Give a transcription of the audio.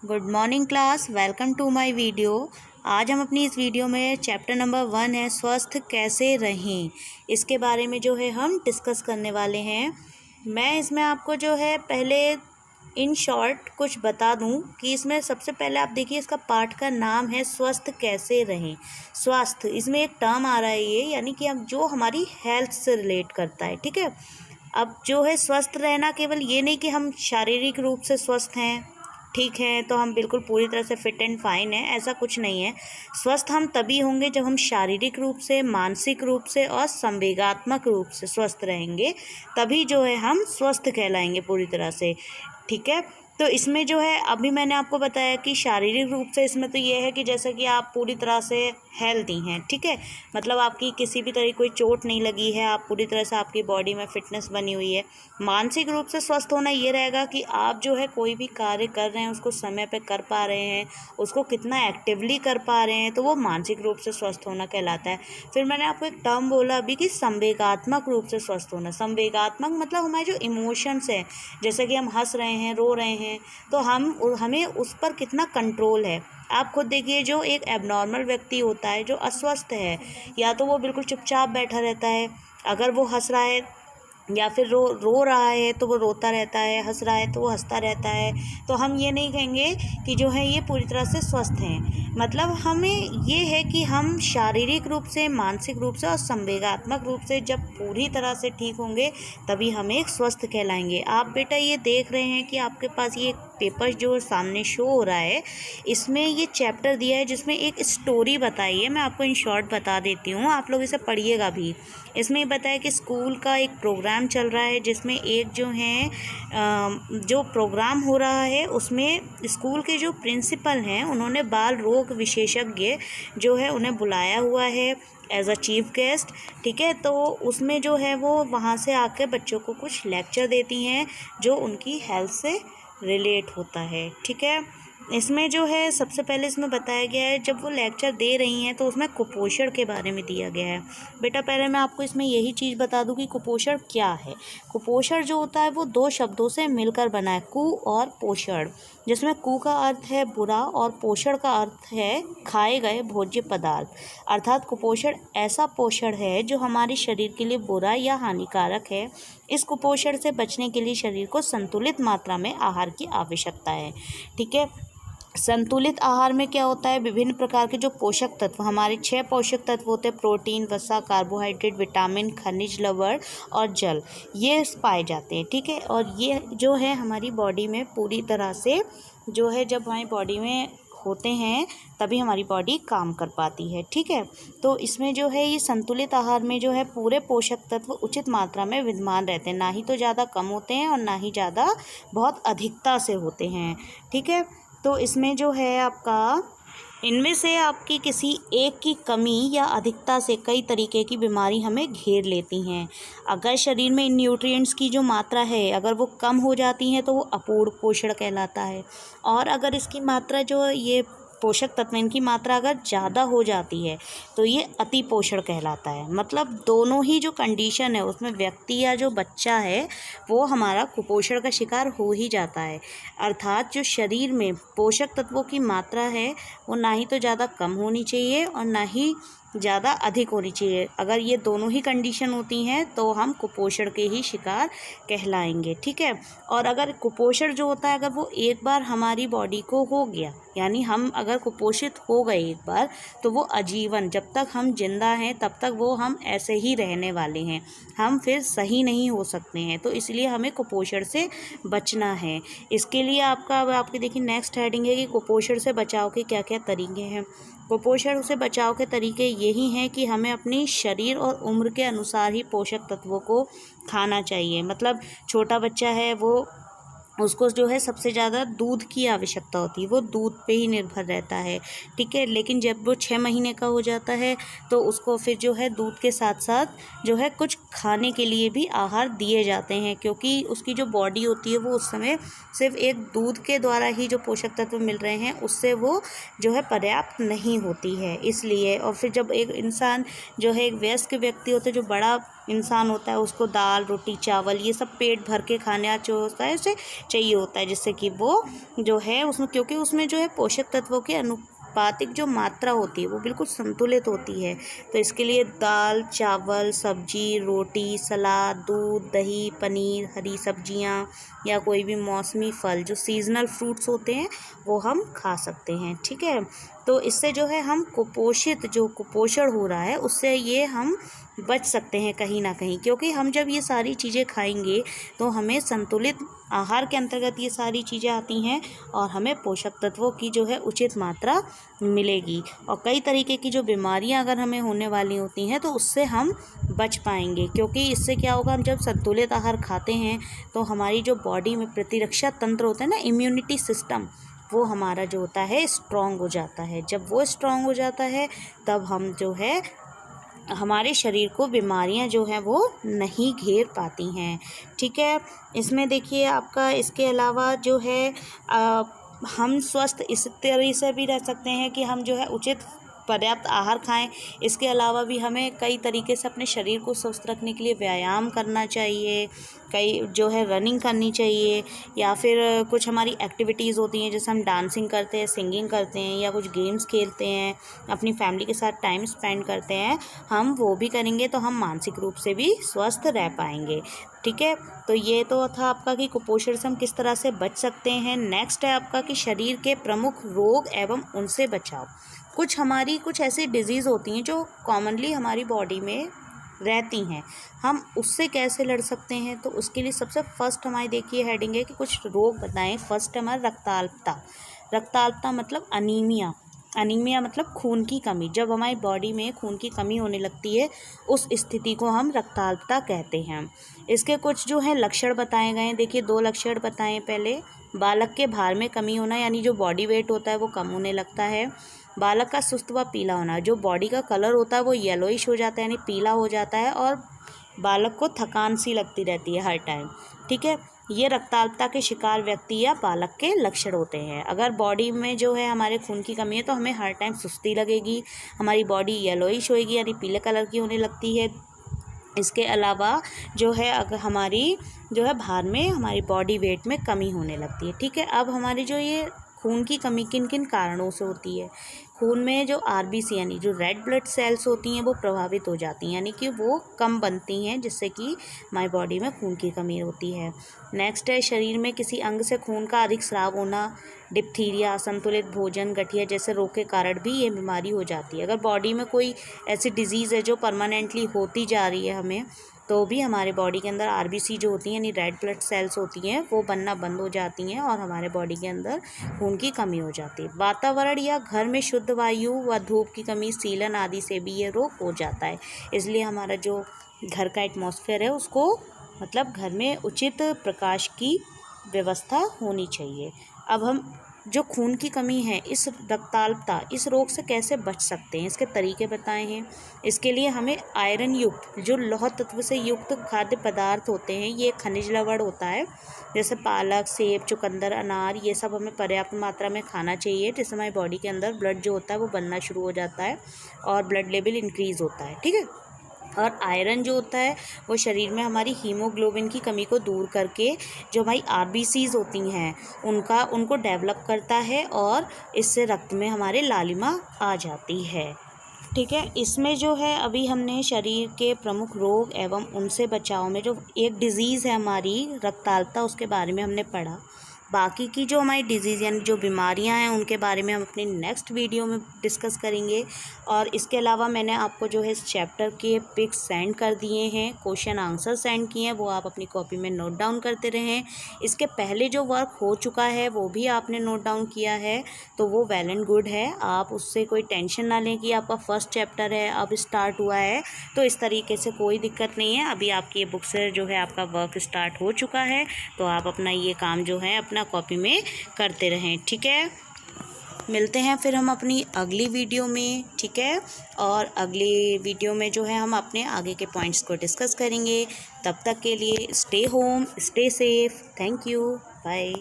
Good morning class, welcome to my video. आज हम अपनी इस वीडियो में चैप्टर नंबर 1 है स्वस्थ कैसे रहें, इसके बारे में जो है हम डिस्कस करने वाले हैं। मैं इसमें आपको जो है पहले इन शॉर्ट कुछ बता दूं कि इसमें सबसे पहले आप देखिए, इसका पाठ का नाम है स्वस्थ कैसे रहें। स्वास्थ्य, इसमें एक टर्म आ रहा है ये, यानी कि अब जो हमारी हेल्थ से रिलेट करता है। ठीक है, अब जो है स्वस्थ रहना केवल ये नहीं कि हम शारीरिक रूप से स्वस्थ हैं, ठीक है, तो हम बिल्कुल पूरी तरह से फिट एंड फाइन है, ऐसा कुछ नहीं है। स्वस्थ हम तभी होंगे जब हम शारीरिक रूप से, मानसिक रूप से और संवेगात्मक रूप से स्वस्थ रहेंगे, तभी जो है हम स्वस्थ कहलाएंगे पूरी तरह से। ठीक है, तो इसमें जो है अभी मैंने आपको बताया कि शारीरिक रूप से इसमें तो ये है कि जैसे कि आप पूरी तरह से हेल्दी हैं। ठीक है, मतलब आपकी किसी भी तरह की कोई चोट नहीं लगी है, आप पूरी तरह से, आपकी बॉडी में फिटनेस बनी हुई है। मानसिक रूप से स्वस्थ होना ये रहेगा कि आप जो है कोई भी कार्य कर रहे हैं उसको समय पे कर पा रहे हैं, उसको कितना एक्टिवली कर पा रहे हैं, तो वो मानसिक रूप से स्वस्थ होना कहलाता है। फिर मैंने आपको एक टर्म बोला अभी कि संवेगात्मक रूप से स्वस्थ होना। संवेगात्मक मतलब हमारे जो इमोशंस हैं, जैसे कि हम हंस रहे हैं, रो रहे हैं, तो हमें उस पर कितना कंट्रोल है। आप खुद देखिए, जो एक एबनॉर्मल व्यक्ति होता है, जो अस्वस्थ है, या तो वो बिल्कुल चुपचाप बैठा रहता है, अगर वो हंस रहा है या फिर रो रहा है तो वो रोता रहता है, हंस रहा है तो वो हंसता रहता है, तो हम ये नहीं कहेंगे कि जो है ये पूरी तरह से स्वस्थ हैं। मतलब हमें ये है कि हम शारीरिक रूप से, मानसिक रूप से और संवेगात्मक रूप से जब पूरी तरह से ठीक होंगे, तभी हम एक स्वस्थ कहलाएंगे। आप बेटा ये देख रहे हैं कि आपके पास ये पेपर जो सामने शो हो रहा है, इसमें ये चैप्टर दिया है जिसमें एक स्टोरी बताई है। मैं आपको इन शॉर्ट बता देती हूँ, आप लोग इसे पढ़िएगा भी। इसमें बताया कि स्कूल का एक प्रोग्राम चल रहा है, जिसमें एक जो है जो प्रोग्राम हो रहा है उसमें स्कूल के जो प्रिंसिपल हैं, उन्होंने बाल रोग विशेषज्ञ जो है उन्हें बुलाया हुआ है एज अ चीफ गेस्ट। ठीक है, तो उसमें जो है वो वहाँ से आकर बच्चों को कुछ लेक्चर देती हैं जो उनकी हेल्थ से रिलेट होता है। ठीक है, इसमें जो है सबसे पहले इसमें बताया गया है, जब वो लेक्चर दे रही हैं तो उसमें कुपोषण के बारे में दिया गया है। बेटा पहले मैं आपको इसमें यही चीज़ बता दूं कि कुपोषण क्या है। कुपोषण जो होता है वो दो शब्दों से मिलकर बना है, कु और पोषण, जिसमें कु का अर्थ है बुरा और पोषण का अर्थ है खाए गए भोज्य पदार्थ। अर्थात कुपोषण ऐसा पोषण है जो हमारे शरीर के लिए बुरा या हानिकारक है। इस कुपोषण से बचने के लिए शरीर को संतुलित मात्रा में आहार की आवश्यकता है। ठीक है, संतुलित आहार में क्या होता है, विभिन्न प्रकार के जो पोषक तत्व, हमारे 6 पोषक तत्व होते हैं, प्रोटीन, वसा, कार्बोहाइड्रेट, विटामिन, खनिज लवण और जल, ये पाए जाते हैं। ठीक है, और ये जो है हमारी बॉडी में पूरी तरह से जो है, जब हमारी बॉडी में होते हैं तभी हमारी बॉडी काम कर पाती है। ठीक है, तो इसमें जो है ये संतुलित आहार में जो है पूरे पोषक तत्व उचित मात्रा में विद्यमान रहते हैं, ना ही तो ज़्यादा कम होते हैं और ना ही ज़्यादा बहुत अधिकता से होते हैं। ठीक है, तो इसमें जो है आपका, इनमें से आपकी किसी एक की कमी या अधिकता से कई तरीके की बीमारी हमें घेर लेती हैं। अगर शरीर में इन न्यूट्रिएंट्स की जो मात्रा है, अगर वो कम हो जाती है तो वो अपूर्ण पोषण कहलाता है, और अगर इसकी मात्रा जो ये पोषक तत्व, इनकी मात्रा अगर ज़्यादा हो जाती है तो ये अति पोषण कहलाता है। मतलब दोनों ही जो कंडीशन है उसमें व्यक्ति या जो बच्चा है वो हमारा कुपोषण का शिकार हो ही जाता है। अर्थात जो शरीर में पोषक तत्वों की मात्रा है वो ना ही तो ज़्यादा कम होनी चाहिए और ना ही ज़्यादा अधिक होनी चाहिए। अगर ये दोनों ही कंडीशन होती हैं तो हम कुपोषण के ही शिकार कहलाएंगे। ठीक है, और अगर कुपोषण जो होता है, अगर वो एक बार हमारी बॉडी को हो गया, यानी हम अगर कुपोषित हो गए एक बार, तो वो आजीवन, जब तक हम जिंदा हैं तब तक वो हम ऐसे ही रहने वाले हैं, हम फिर सही नहीं हो सकते हैं। तो इसलिए हमें कुपोषण से बचना है। इसके लिए आपके देखिए नेक्स्ट हेडिंग है कि कुपोषण से बचाव के क्या क्या तरीके हैं। कुपोषण से बचाव के तरीके यही हैं कि हमें अपनी शरीर और उम्र के अनुसार ही पोषक तत्वों को खाना चाहिए। मतलब छोटा बच्चा है, वो उसको जो है सबसे ज़्यादा दूध की आवश्यकता होती है, वो दूध पे ही निर्भर रहता है। ठीक है, लेकिन जब वो 6 महीने का हो जाता है तो उसको फिर जो है दूध के साथ साथ जो है कुछ खाने के लिए भी आहार दिए जाते हैं, क्योंकि उसकी जो बॉडी होती है वो उस समय सिर्फ एक दूध के द्वारा ही जो पोषक तत्व मिल रहे हैं उससे वो जो है पर्याप्त नहीं होती है, इसलिए। और फिर जब एक इंसान जो है एक वयस्क व्यक्ति होता है, जो बड़ा इंसान होता है उसको दाल रोटी चावल ये सब पेट भर के खाना जो होता है उसे चाहिए होता है, जिससे कि वो जो है उसमें, क्योंकि उसमें जो है पोषक तत्वों के अनुपातिक जो मात्रा होती है वो बिल्कुल संतुलित होती है। तो इसके लिए दाल चावल सब्जी रोटी सलाद दूध दही पनीर हरी सब्जियां या कोई भी मौसमी फल जो सीजनल फ्रूट्स होते हैं वो हम खा सकते हैं। ठीक है, तो इससे जो है हम कुपोषण हो रहा है उससे ये हम बच सकते हैं कहीं ना कहीं, क्योंकि हम जब ये सारी चीज़ें खाएंगे तो हमें संतुलित आहार के अंतर्गत ये सारी चीज़ें आती हैं और हमें पोषक तत्वों की जो है उचित मात्रा मिलेगी। और कई तरीके की जो बीमारियां अगर हमें होने वाली होती हैं तो उससे हम बच पाएंगे, क्योंकि इससे क्या होगा, हम जब संतुलित आहार खाते हैं तो हमारी जो बॉडी में प्रतिरक्षा तंत्र होता है ना, इम्यूनिटी सिस्टम, वो हमारा जो होता है स्ट्रॉन्ग हो जाता है। जब वो स्ट्रॉन्ग हो जाता है तब हम जो है हमारे शरीर को बीमारियां जो हैं वो नहीं घेर पाती हैं। ठीक है, इसमें देखिए आपका इसके अलावा जो है हम स्वस्थ इस तरह से भी रह सकते हैं कि हम जो है उचित पर्याप्त आहार खाएं। इसके अलावा भी हमें कई तरीके से अपने शरीर को स्वस्थ रखने के लिए व्यायाम करना चाहिए, कई जो है रनिंग करनी चाहिए, या फिर कुछ हमारी एक्टिविटीज़ होती हैं जैसे हम डांसिंग करते हैं सिंगिंग करते हैं या कुछ गेम्स खेलते हैं, अपनी फैमिली के साथ टाइम स्पेंड करते हैं, हम वो भी करेंगे तो हम मानसिक रूप से भी स्वस्थ रह पाएंगे। ठीक है, तो ये तो था आपका कि कुपोषण से हम किस तरह से बच सकते हैं। नेक्स्ट है आपका कि शरीर के प्रमुख रोग एवं उनसे बचाव। कुछ ऐसी डिजीज़ होती हैं जो कॉमनली हमारी बॉडी में रहती हैं, हम उससे कैसे लड़ सकते हैं। तो उसके लिए सबसे फर्स्ट हमारी देखिए हेडिंग है कि कुछ रोग बताएं। फर्स्ट है हमारा रक्ताल्पता। रक्ताल्पता मतलब अनीमिया। अनीमिया मतलब खून की कमी। जब हमारी बॉडी में खून की कमी होने लगती है उस स्थिति को हम रक्ताल्पता कहते हैं। इसके कुछ जो है लक्षण बताए गए हैं। देखिए 2 लक्षण बताएं। पहले बालक के भार में कमी होना, यानी जो बॉडी वेट होता है वो कम होने लगता है। बालक का सुस्त व पीला होना, जो बॉडी का कलर होता है वो येलोइश हो जाता है यानी पीला हो जाता है और बालक को थकान सी लगती रहती है हर टाइम। ठीक है, ये रक्ताल्पता के शिकार व्यक्ति या बालक के लक्षण होते हैं। अगर बॉडी में जो है हमारे खून की कमी है तो हमें हर टाइम सुस्ती लगेगी, हमारी बॉडी येलोइश होएगी यानी पीले कलर की होने लगती है। इसके अलावा जो है अगर हमारी जो है भार में हमारी बॉडी वेट में कमी होने लगती है। ठीक है, अब हमारी जो ये खून की कमी किन किन कारणों से होती है। खून में जो आरबीसी यानी जो रेड ब्लड सेल्स होती हैं वो प्रभावित हो जाती हैं, यानी कि वो कम बनती हैं, जिससे कि हमारी बॉडी में खून की कमी होती है। नेक्स्ट है शरीर में किसी अंग से खून का अधिक स्राव होना, डिप्थीरिया असंतुलित भोजन गठिया जैसे रोग के कारण भी ये बीमारी हो जाती है। अगर बॉडी में कोई ऐसी डिजीज़ है जो परमानेंटली होती जा रही है हमें, तो भी हमारे बॉडी के अंदर आरबीसी जो होती हैं यानी रेड ब्लड सेल्स होती हैं वो बनना बंद हो जाती हैं और हमारे बॉडी के अंदर खून की कमी हो जाती है। वातावरण या घर में शुद्ध वायु व धूप की कमी सीलन आदि से भी ये रोग हो जाता है। इसलिए हमारा जो घर का एटमॉस्फेयर है उसको मतलब घर में उचित प्रकाश की व्यवस्था होनी चाहिए। अब हम जो खून की कमी है इस रक्ताल्पता इस रोग से कैसे बच सकते हैं, इसके तरीके बताए हैं। इसके लिए हमें आयरन युक्त जो लौह तत्व से युक्त खाद्य पदार्थ होते हैं, ये खनिज लवण होता है, जैसे पालक सेब चुकंदर अनार, ये सब हमें पर्याप्त मात्रा में खाना चाहिए, जिससे हमारी बॉडी के अंदर ब्लड जो होता है वो बनना शुरू हो जाता है और ब्लड लेवल इंक्रीज़ होता है। ठीक है, और आयरन जो होता है वो शरीर में हमारी हीमोग्लोबिन की कमी को दूर करके जो हमारी आरबीसीज़ होती हैं उनको डेवलप करता है और इससे रक्त में हमारे लालिमा आ जाती है। ठीक है, इसमें जो है अभी हमने शरीर के प्रमुख रोग एवं उनसे बचाव में जो एक डिज़ीज़ है हमारी रक्ताल्पता उसके बारे में हमने पढ़ा। बाकी की जो हमारी डिजीज़ यानी जो बीमारियां हैं उनके बारे में हम अपनी नेक्स्ट वीडियो में डिस्कस करेंगे। और इसके अलावा मैंने आपको जो है इस चैप्टर के पिक्स सेंड कर दिए हैं, क्वेश्चन आंसर सेंड किए हैं, वो आप अपनी कॉपी में नोट डाउन करते रहें। इसके पहले जो वर्क हो चुका है वो भी आपने नोट डाउन किया है तो वो वेल एंड गुड है, आप उससे कोई टेंशन ना लें कि आपका फर्स्ट चैप्टर है अब स्टार्ट हुआ है, तो इस तरीके से कोई दिक्कत नहीं है। अभी आपकी ये बुक से जो है आपका वर्क स्टार्ट हो चुका है तो आप अपना ये काम जो है अपना कॉपी में करते रहें। ठीक है, मिलते हैं फिर हम अपनी अगली वीडियो में। ठीक है, और अगली वीडियो में जो है हम अपने आगे के पॉइंट्स को डिस्कस करेंगे। तब तक के लिए stay home stay safe. Thank you, bye.